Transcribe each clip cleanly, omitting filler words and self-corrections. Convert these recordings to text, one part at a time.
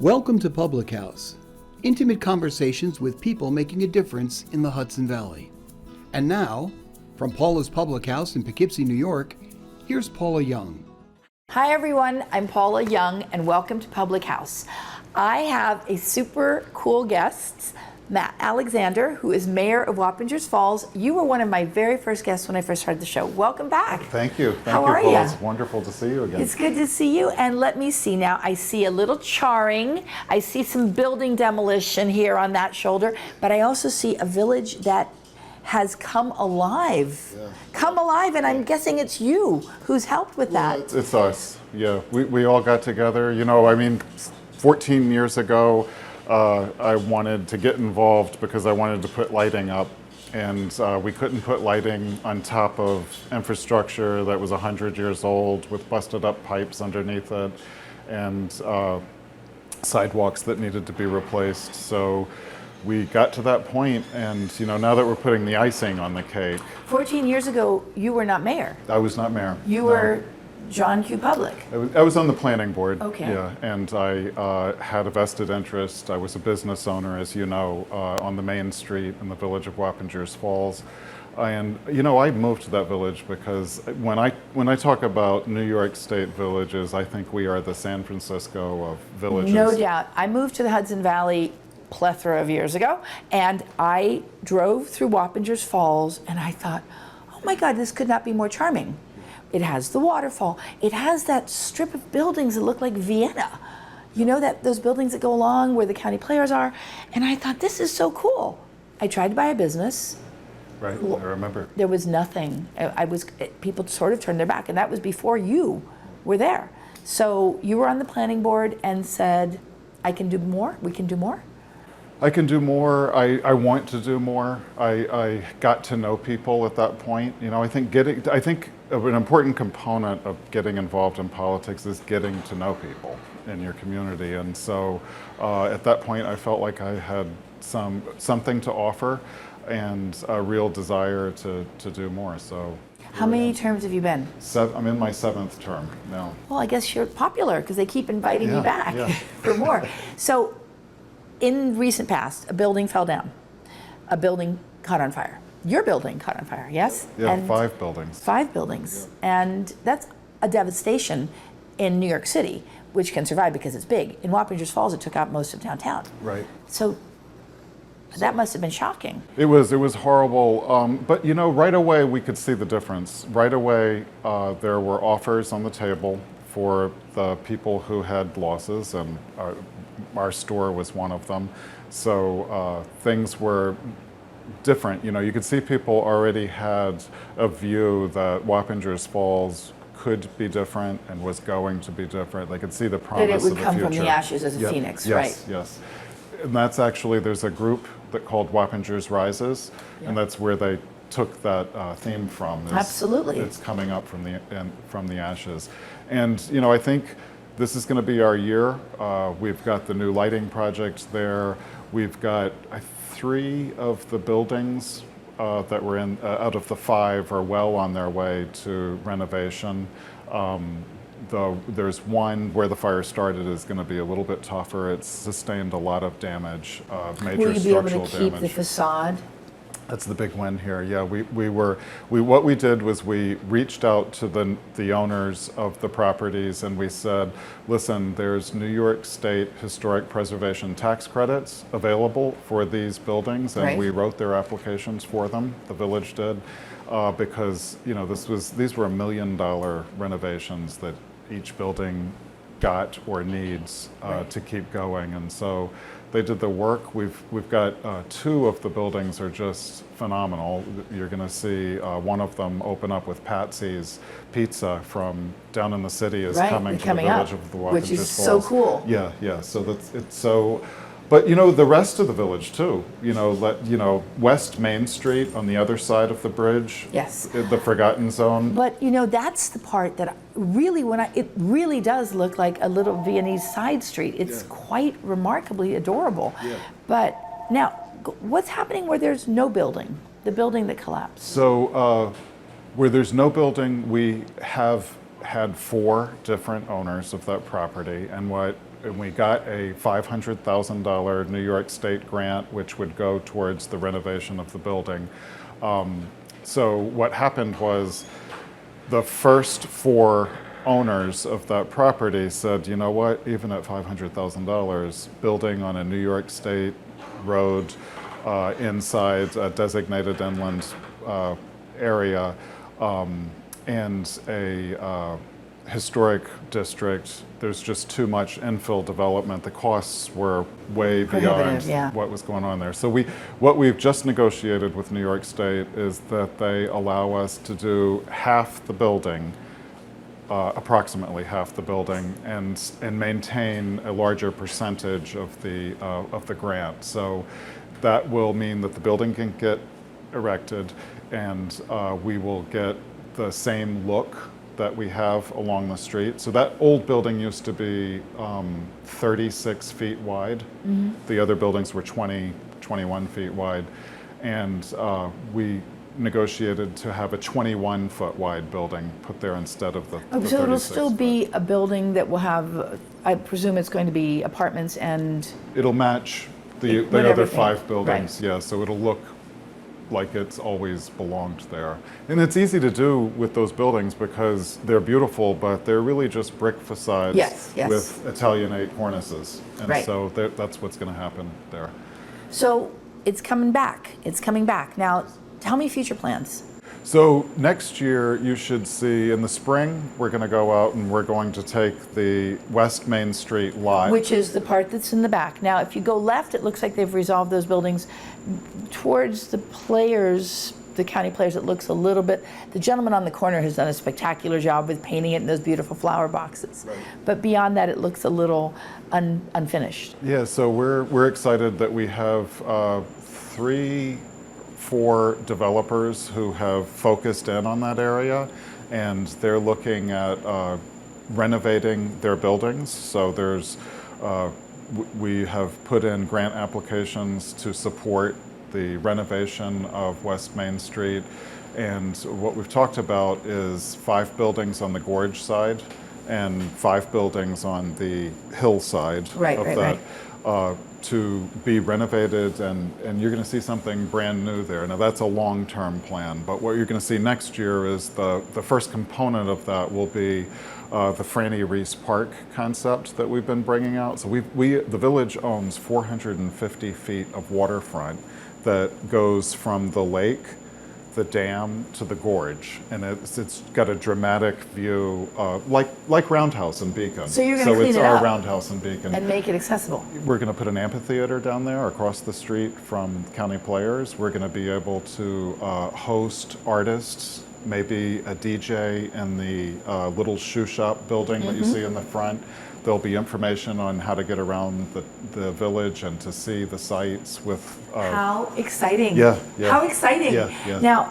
Welcome to Public House, intimate conversations with people making a difference in the Hudson Valley. And now, from Paula's Public House in Poughkeepsie, New York, here's Paula Young. Hi everyone, I'm Paula Young and welcome to Public House. I have a super cool guest, Matt Alexander, who is mayor of Wappingers Falls. You were one of my very first guests when I first started the show. Welcome back. Thank you. How are Paula. you? It's wonderful to see you again. It's good to see you. And let me see now. I see a little charring. I see some building demolition here on that shoulder. But I also see a village that has come alive. Yeah. Come alive, and I'm guessing it's you who's helped with that. It's us. Yeah, we all got together. 14 years ago, I wanted to get involved because I wanted to put lighting up, and we couldn't put lighting on top of infrastructure that was 100 years old with busted up pipes underneath it and sidewalks that needed to be replaced. So we got to that point, and now that we're putting the icing on the cake. 14 years ago, you were not mayor. I was not mayor. You were John Q. Public. I was on the planning board. Okay. Yeah, and I had a vested interest. I was a business owner, as you know, on the main street in the village of Wappingers Falls. And I moved to that village because when I talk about New York State villages, I think we are the San Francisco of villages. No doubt. I moved to the Hudson Valley plethora of years ago, and I drove through Wappingers Falls, and I thought, oh my God, this could not be more charming. It has the waterfall. It has that strip of buildings that look like Vienna. Those buildings that go along where the county players are. And I thought, this is so cool. I tried to buy a business. Right, I remember. There was nothing. People sort of turned their back, and that was before you were there. So you were on the planning board and said, I can do more, we can do more? I can do more. I want to do more. I got to know people at that point. I think an important component of getting involved in politics is getting to know people in your community. And so at that point, I felt like I had something to offer and a real desire to do more. So. How many terms have you been? I'm in my 7th term now. Well, I guess you're popular because they keep inviting me back for more. So, in recent past, a building fell down. A building caught on fire. Your building caught on fire, yes? Yeah, and 5 buildings. 5 buildings. Yeah. And that's a devastation in New York City, which can survive because it's big. In Wappingers Falls, it took out most of downtown. Right. So that must have been shocking. It was horrible. But right away we could see the difference. Right away there were offers on the table for the people who had losses, and our store was one of them. So things were different. You could see people already had a view that Wappingers Falls could be different and was going to be different. They could see the promise of the future. That it would come from the ashes as a phoenix, right? Yes. And that's actually, there's a group called Wappingers Rises, and that's where they took that theme from. Absolutely. It's coming up from the ashes. And I think this is going to be our year. We've got the new lighting project there. We've got 3 of the buildings that were in, out of the 5 are well on their way to renovation. Though there's one where the fire started is going to be a little bit tougher. It's sustained a lot of damage, major structural damage. Will you be able to keep the facade? That's the big win here. Yeah, what we did was we reached out to the owners of the properties and we said, listen, there's New York State historic preservation tax credits available for these buildings, and we wrote their applications for them. The village did, because these were $1 million renovations that each building got or needs to keep going, and so they did the work. We've got 2 of the buildings are just phenomenal. You're going to see one of them open up with Patsy's Pizza from down in the city is coming to the village of the Wappingers Falls. Which is so cool. Yeah. So it's so. But the rest of the village too. West Main Street on the other side of the bridge. Yes. The Forgotten Zone. But that's the part that really, it really does look like a little Viennese side street. It's quite remarkably adorable. Yeah. But now, what's happening where there's no building? The building that collapsed. So where there's no building, we have had 4 different owners of that property, and what and we got a $500,000 New York State grant, which would go towards the renovation of the building. So what happened was the first 4 owners of that property said, you know what, even at $500,000, building on a New York State road inside a designated inland area and a historic district, there's just too much infill development. The costs were way beyond what was going on there. So what we've just negotiated with New York State is that they allow us to do half the building, approximately half the building, and maintain a larger percentage of the grant. So that will mean that the building can get erected, and we will get the same look that we have along the street. So that old building used to be 36 feet wide. Mm-hmm. The other buildings were 21 feet wide. And we negotiated to have a 21-foot wide building put there instead of the 36. So it'll still be a building that will have, I presume it's going to be apartments and... It'll match the other 5 buildings, right. Yeah, so it'll look like it's always belonged there. And it's easy to do with those buildings because they're beautiful, but they're really just brick facades with Italianate cornices. And so that's what's going to happen there. So it's coming back. It's coming back. Now, tell me future plans. So next year, you should see, in the spring, we're going to go out and we're going to take the West Main Street lot. Which is the part that's in the back. Now, if you go left, it looks like they've resolved those buildings. Towards the players, the county players, it looks a little bit, the gentleman on the corner has done a spectacular job with painting it in those beautiful flower boxes. Right. But beyond that, it looks a little unfinished. Yeah, so we're excited that we have 4 developers who have focused in on that area, and they're looking at renovating their buildings. So we have put in grant applications to support the renovation of West Main Street, and what we've talked about is 5 buildings on the gorge side and 5 buildings on the hillside of that. To be renovated, and you're going to see something brand new there. Now that's a long-term plan, but what you're going to see next year is the first component of that will be the Franny Reese Park concept that we've been bringing out. So the village owns 450 feet of waterfront that goes from the lake, the dam, to the gorge, and it's got a dramatic view, like Roundhouse in Beacon. So you're going to clean it's it our up Roundhouse in Beacon and make it accessible. We're going to put an amphitheater down there across the street from County Players. We're going to be able to host artists, maybe a DJ in the little shoe shop building that you see in the front. There'll be information on how to get around the village and to see the sites with... How exciting. Yeah. How exciting. Yeah. Now,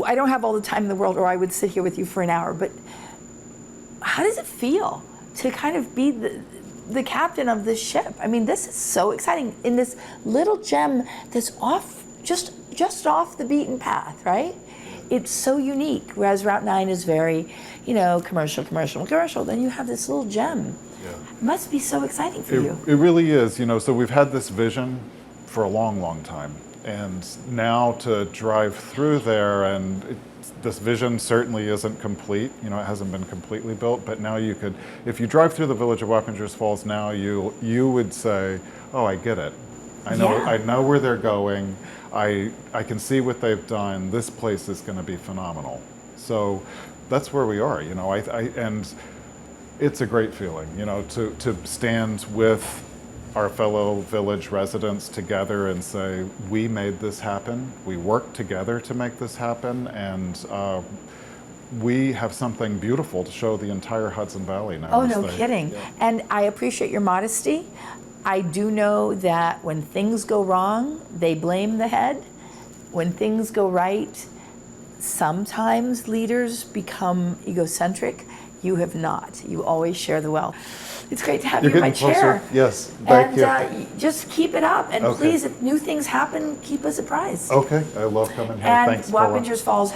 I don't have all the time in the world, or I would sit here with you for an hour, but how does it feel to kind of be the captain of this ship? I mean, this is so exciting in this little gem that's off, just off the beaten path, right? It's so unique, whereas Route 9 is very, commercial. Then you have this little gem. Yeah. It must be so exciting for you. It really is, so we've had this vision for a long, long time. And now to drive through there, and this vision certainly isn't complete, it hasn't been completely built, but now you could, if you drive through the village of Wappingers Falls now, you would say, oh, I get it. I know where they're going. I can see what they've done. This place is going to be phenomenal. So that's where we are, and it's a great feeling, to stand with our fellow village residents together and say, we made this happen. We worked together to make this happen, and we have something beautiful to show the entire Hudson Valley now. Oh, no kidding. Yeah. And I appreciate your modesty. I do know that when things go wrong, they blame the head. When things go right, sometimes leaders become egocentric. You have not. You always share the wealth. It's great to have you in my chair. Yes, thank you. And just keep it up. And please, if new things happen, keep us apprised. Okay, I love coming here. And thanks, Paula. Wappingers Falls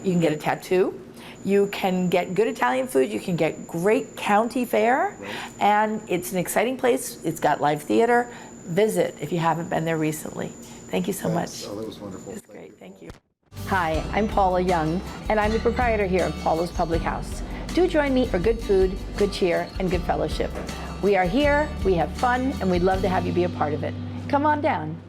you can get a tattoo. You can get good Italian food, you can get great county fare, and it's an exciting place. It's got live theater. Visit if you haven't been there recently. Thank you so much. Oh, that was wonderful. It's great, thank you. Hi, I'm Paula Young, and I'm the proprietor here of Paula's Public House. Do join me for good food, good cheer, and good fellowship. We are here, we have fun, and we'd love to have you be a part of it. Come on down.